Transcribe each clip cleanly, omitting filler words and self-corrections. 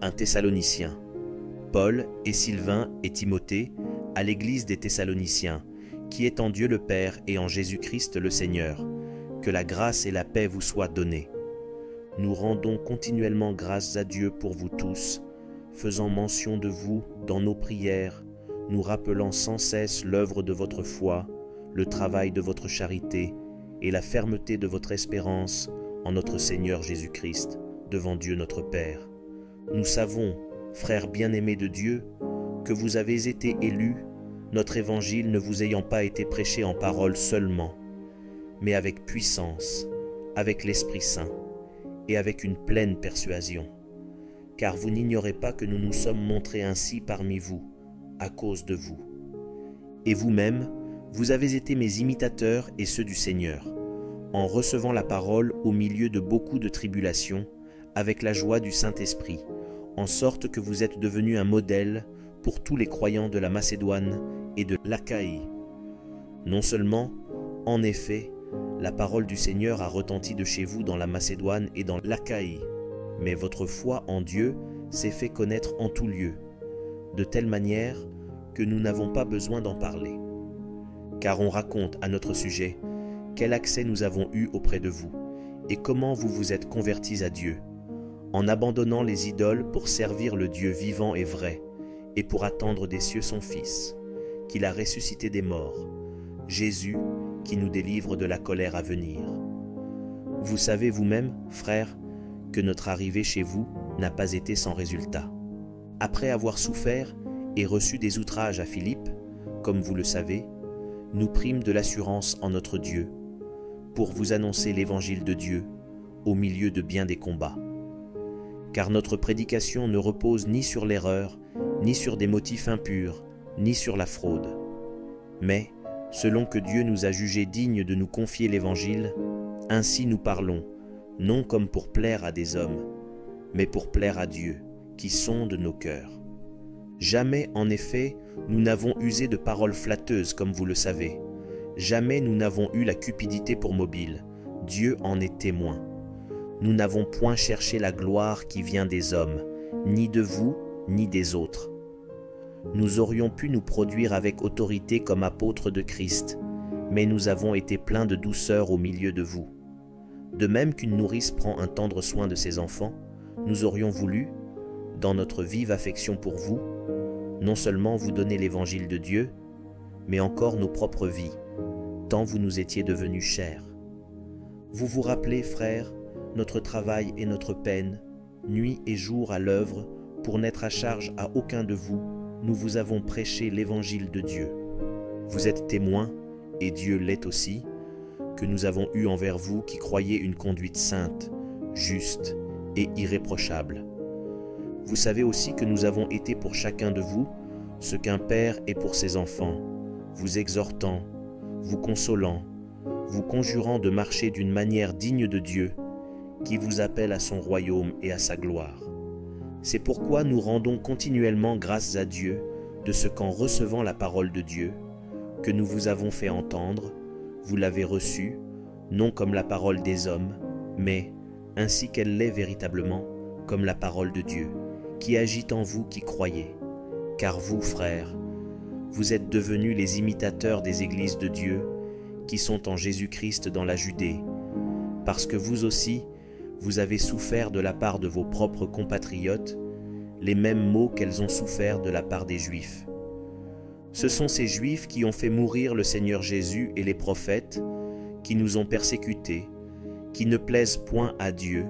un Thessalonicien. Paul et Sylvain et Timothée, à l'église des Thessaloniciens, qui est en Dieu le Père et en Jésus-Christ le Seigneur. Que la grâce et la paix vous soient données. Nous rendons continuellement grâces à Dieu pour vous tous, faisant mention de vous dans nos prières, nous rappelant sans cesse l'œuvre de votre foi, le travail de votre charité et la fermeté de votre espérance en notre Seigneur Jésus-Christ, devant Dieu notre Père. Nous savons, frères bien-aimés de Dieu, que vous avez été élus, notre évangile ne vous ayant pas été prêché en parole seulement, mais avec puissance, avec l'Esprit Saint et avec une pleine persuasion. Car vous n'ignorez pas que nous nous sommes montrés ainsi parmi vous, à cause de vous. Et vous-même, vous avez été mes imitateurs et ceux du Seigneur, en recevant la parole au milieu de beaucoup de tribulations, avec la joie du Saint-Esprit, en sorte que vous êtes devenus un modèle pour tous les croyants de la Macédoine et de l'Achaïe. Non seulement, en effet, la parole du Seigneur a retenti de chez vous dans la Macédoine et dans l'Achaïe, mais votre foi en Dieu s'est fait connaître en tout lieu, de telle manière que nous n'avons pas besoin d'en parler. Car on raconte à notre sujet quel accès nous avons eu auprès de vous, et comment vous vous êtes convertis à Dieu, en abandonnant les idoles pour servir le Dieu vivant et vrai, et pour attendre des cieux son Fils, qu'il a ressuscité des morts, Jésus, qui nous délivre de la colère à venir. Vous savez vous-même, frères, que notre arrivée chez vous n'a pas été sans résultat. Après avoir souffert et reçu des outrages à Philippe, comme vous le savez, nous prîmes de l'assurance en notre Dieu, pour vous annoncer l'évangile de Dieu, au milieu de bien des combats. Car notre prédication ne repose ni sur l'erreur, ni sur des motifs impurs, ni sur la fraude. Mais, selon que Dieu nous a jugés dignes de nous confier l'Évangile, ainsi nous parlons, non comme pour plaire à des hommes, mais pour plaire à Dieu, qui sonde nos cœurs. Jamais, en effet, nous n'avons usé de paroles flatteuses, comme vous le savez. Jamais nous n'avons eu la cupidité pour mobile. Dieu en est témoin. Nous n'avons point cherché la gloire qui vient des hommes, ni de vous, ni des autres. Nous aurions pu nous produire avec autorité comme apôtres de Christ, mais nous avons été pleins de douceur au milieu de vous. De même qu'une nourrice prend un tendre soin de ses enfants, nous aurions voulu, dans notre vive affection pour vous, non seulement vous donner l'évangile de Dieu, mais encore nos propres vies, tant vous nous étiez devenus chers. Vous vous rappelez, frères, notre travail et notre peine, nuit et jour à l'œuvre, pour n'être à charge à aucun de vous, nous vous avons prêché l'évangile de Dieu. Vous êtes témoins, et Dieu l'est aussi, que nous avons eu envers vous qui croyez une conduite sainte, juste et irréprochable. Vous savez aussi que nous avons été pour chacun de vous ce qu'un père est pour ses enfants, vous exhortant, vous consolant, vous conjurant de marcher d'une manière digne de Dieu, qui vous appelle à son royaume et à sa gloire. C'est pourquoi nous rendons continuellement grâce à Dieu de ce qu'en recevant la parole de Dieu, que nous vous avons fait entendre, vous l'avez reçue, non comme la parole des hommes, mais, ainsi qu'elle l'est véritablement, comme la parole de Dieu, qui agit en vous qui croyez. Car vous, frères, vous êtes devenus les imitateurs des églises de Dieu, qui sont en Jésus-Christ dans la Judée, parce que vous aussi, vous avez souffert de la part de vos propres compatriotes les mêmes maux qu'elles ont souffert de la part des Juifs. Ce sont ces Juifs qui ont fait mourir le Seigneur Jésus et les prophètes, qui nous ont persécutés, qui ne plaisent point à Dieu,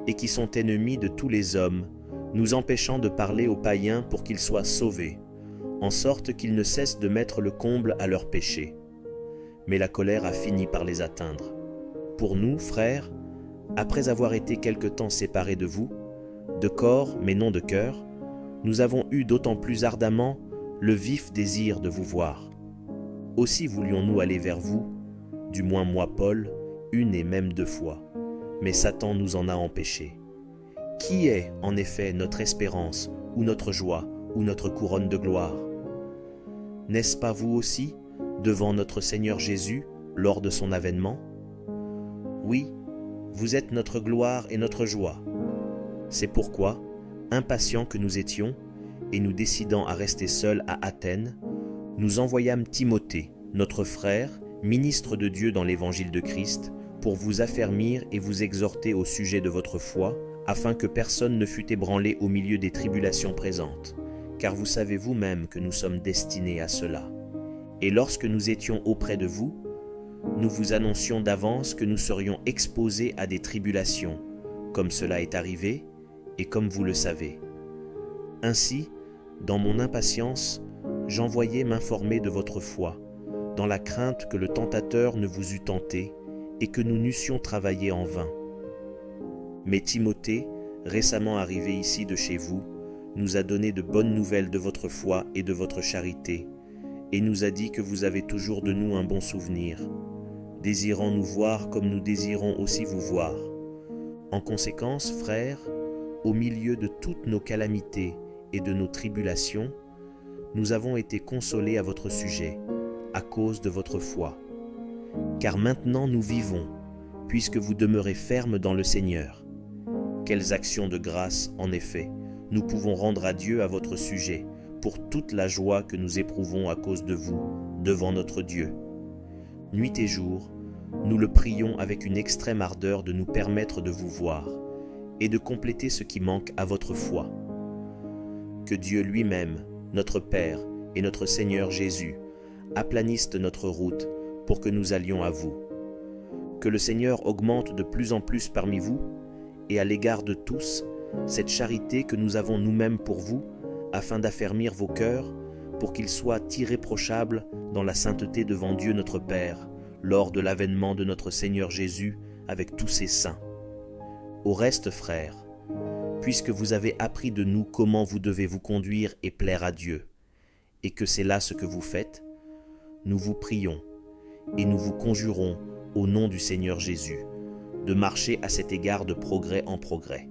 et qui sont ennemis de tous les hommes, nous empêchant de parler aux païens pour qu'ils soient sauvés, en sorte qu'ils ne cessent de mettre le comble à leurs péchés. Mais la colère a fini par les atteindre. Pour nous, frères, après avoir été quelque temps séparés de vous, de corps mais non de cœur, nous avons eu d'autant plus ardemment le vif désir de vous voir. Aussi voulions-nous aller vers vous, du moins moi Paul, une et même 2 fois, mais Satan nous en a empêchés. Qui est en effet notre espérance, ou notre joie, ou notre couronne de gloire? N'est-ce pas vous aussi, devant notre Seigneur Jésus, lors de son avènement? Oui, vous êtes notre gloire et notre joie. C'est pourquoi, impatients que nous étions, et nous décidant à rester seuls à Athènes, nous envoyâmes Timothée, notre frère, ministre de Dieu dans l'évangile de Christ, pour vous affermir et vous exhorter au sujet de votre foi, afin que personne ne fût ébranlé au milieu des tribulations présentes, car vous savez vous-même que nous sommes destinés à cela. Et lorsque nous étions auprès de vous, nous vous annoncions d'avance que nous serions exposés à des tribulations, comme cela est arrivé, et comme vous le savez. Ainsi, dans mon impatience, j'envoyais m'informer de votre foi, dans la crainte que le tentateur ne vous eût tenté et que nous n'eussions travaillé en vain. Mais Timothée, récemment arrivé ici de chez vous, nous a donné de bonnes nouvelles de votre foi et de votre charité, et nous a dit que vous avez toujours de nous un bon souvenir, désirant nous voir comme nous désirons aussi vous voir. En conséquence, frères, au milieu de toutes nos calamités et de nos tribulations, nous avons été consolés à votre sujet, à cause de votre foi. Car maintenant nous vivons, puisque vous demeurez fermes dans le Seigneur. Quelles actions de grâce, en effet, nous pouvons rendre à Dieu à votre sujet, pour toute la joie que nous éprouvons à cause de vous, devant notre Dieu. Nuit et jour, nous le prions avec une extrême ardeur de nous permettre de vous voir, et de compléter ce qui manque à votre foi. Que Dieu lui-même, notre Père et notre Seigneur Jésus, aplanissent notre route pour que nous allions à vous. Que le Seigneur augmente de plus en plus parmi vous, et à l'égard de tous, cette charité que nous avons nous-mêmes pour vous, afin d'affermir vos cœurs, pour qu'ils soient irréprochables dans la sainteté devant Dieu notre Père, lors de l'avènement de notre Seigneur Jésus avec tous ses saints. Au reste, frères, puisque vous avez appris de nous comment vous devez vous conduire et plaire à Dieu, et que c'est là ce que vous faites, nous vous prions et nous vous conjurons au nom du Seigneur Jésus de marcher à cet égard de progrès en progrès.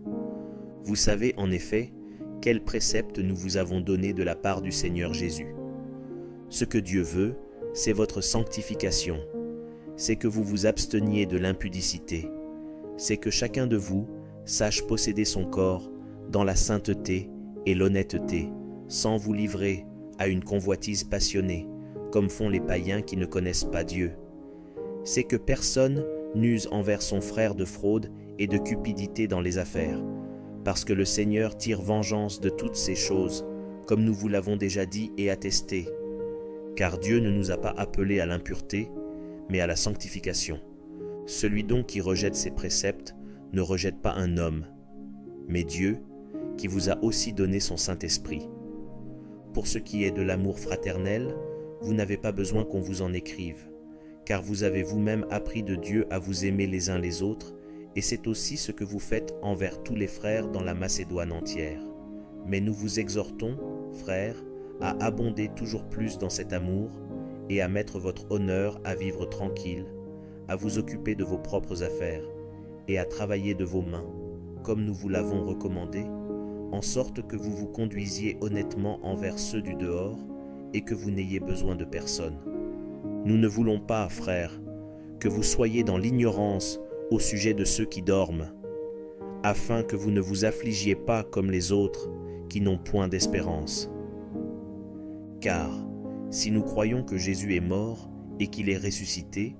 Vous savez en effet quels préceptes nous vous avons donnés de la part du Seigneur Jésus. Ce que Dieu veut, c'est votre sanctification, c'est que vous vous absteniez de l'impudicité, c'est que chacun de vous sache posséder son corps dans la sainteté et l'honnêteté, sans vous livrer à une convoitise passionnée, comme font les païens qui ne connaissent pas Dieu. C'est que personne n'use envers son frère de fraude et de cupidité dans les affaires, parce que le Seigneur tire vengeance de toutes ces choses, comme nous vous l'avons déjà dit et attesté. Car Dieu ne nous a pas appelés à l'impureté, mais à la sanctification. Celui donc qui rejette ses préceptes ne rejette pas un homme, mais Dieu, qui vous a aussi donné son Saint-Esprit. Pour ce qui est de l'amour fraternel, vous n'avez pas besoin qu'on vous en écrive, car vous avez vous-même appris de Dieu à vous aimer les uns les autres, et c'est aussi ce que vous faites envers tous les frères dans la Macédoine entière. Mais nous vous exhortons, frères, à abonder toujours plus dans cet amour, et à mettre votre honneur à vivre tranquille, à vous occuper de vos propres affaires, et à travailler de vos mains, comme nous vous l'avons recommandé, en sorte que vous vous conduisiez honnêtement envers ceux du dehors, et que vous n'ayez besoin de personne. Nous ne voulons pas, frères, que vous soyez dans l'ignorance au sujet de ceux qui dorment, afin que vous ne vous affligiez pas comme les autres qui n'ont point d'espérance. Car, si nous croyons que Jésus est mort et qu'il est ressuscité,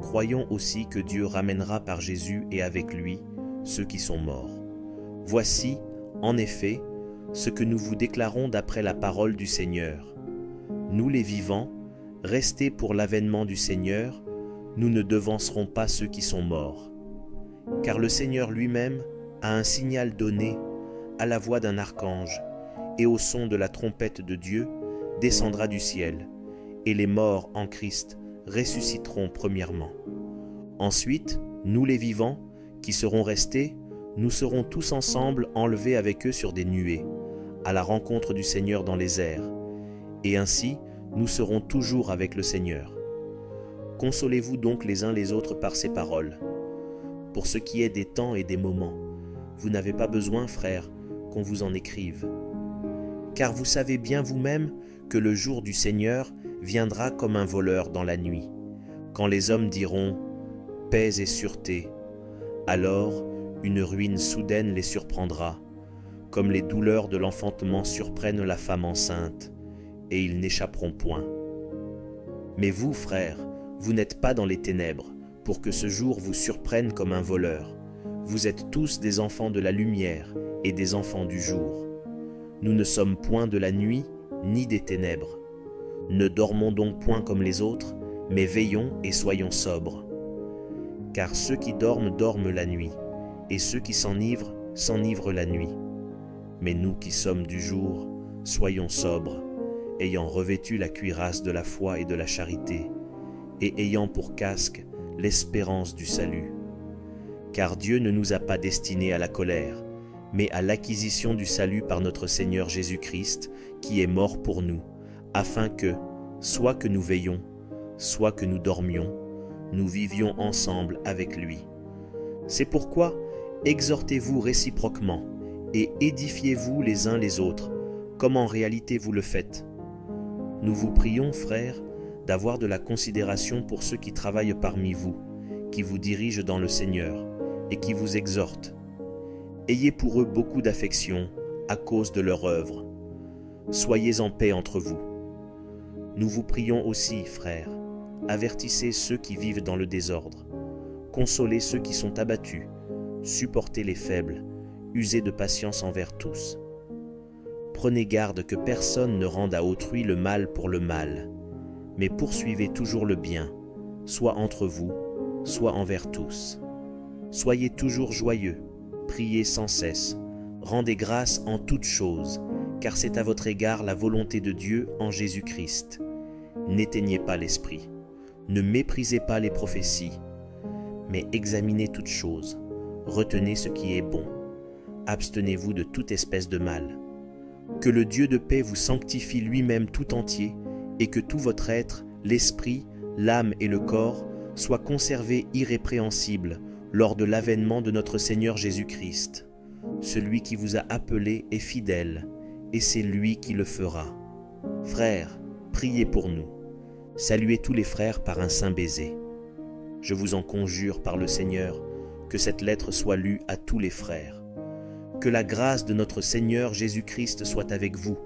croyons aussi que Dieu ramènera par Jésus et avec lui ceux qui sont morts. Voici, en effet, ce que nous vous déclarons d'après la parole du Seigneur. Nous les vivants, restés pour l'avènement du Seigneur, nous ne devancerons pas ceux qui sont morts. Car le Seigneur lui-même a un signal donné à la voix d'un archange, et au son de la trompette de Dieu descendra du ciel, et les morts en Christ ressusciteront premièrement. Ensuite, nous les vivants, qui serons restés, nous serons tous ensemble enlevés avec eux sur des nuées, à la rencontre du Seigneur dans les airs, et ainsi nous serons toujours avec le Seigneur. Consolez-vous donc les uns les autres par ces paroles. Pour ce qui est des temps et des moments, vous n'avez pas besoin, frères, qu'on vous en écrive. Car vous savez bien vous-même que le jour du Seigneur viendra comme un voleur dans la nuit, quand les hommes diront « paix et sûreté », alors une ruine soudaine les surprendra, comme les douleurs de l'enfantement surprennent la femme enceinte, et ils n'échapperont point. Mais vous, frères, vous n'êtes pas dans les ténèbres, pour que ce jour vous surprenne comme un voleur. Vous êtes tous des enfants de la lumière et des enfants du jour. Nous ne sommes point de la nuit ni des ténèbres. Ne dormons donc point comme les autres, mais veillons et soyons sobres. Car ceux qui dorment, dorment la nuit, et ceux qui s'enivrent, s'enivrent la nuit. Mais nous qui sommes du jour, soyons sobres, ayant revêtu la cuirasse de la foi et de la charité, et ayant pour casque l'espérance du salut. Car Dieu ne nous a pas destinés à la colère, mais à l'acquisition du salut par notre Seigneur Jésus-Christ, qui est mort pour nous, afin que, soit que nous veillions, soit que nous dormions, nous vivions ensemble avec lui. C'est pourquoi exhortez-vous réciproquement et édifiez-vous les uns les autres, comme en réalité vous le faites. Nous vous prions, frères, d'avoir de la considération pour ceux qui travaillent parmi vous, qui vous dirigent dans le Seigneur et qui vous exhortent. Ayez pour eux beaucoup d'affection à cause de leur œuvre. Soyez en paix entre vous. Nous vous prions aussi, frères, avertissez ceux qui vivent dans le désordre, consolez ceux qui sont abattus, supportez les faibles, usez de patience envers tous. Prenez garde que personne ne rende à autrui le mal pour le mal, mais poursuivez toujours le bien, soit entre vous, soit envers tous. Soyez toujours joyeux, priez sans cesse, rendez grâce en toutes choses, car c'est à votre égard la volonté de Dieu en Jésus-Christ. N'éteignez pas l'esprit, ne méprisez pas les prophéties, mais examinez toutes choses, retenez ce qui est bon, abstenez-vous de toute espèce de mal. Que le Dieu de paix vous sanctifie lui-même tout entier, et que tout votre être, l'esprit, l'âme et le corps, soient conservés irrépréhensibles lors de l'avènement de notre Seigneur Jésus-Christ. Celui qui vous a appelé est fidèle, et c'est lui qui le fera. Frères, priez pour nous. Saluez tous les frères par un saint baiser. Je vous en conjure par le Seigneur, que cette lettre soit lue à tous les frères. Que la grâce de notre Seigneur Jésus-Christ soit avec vous.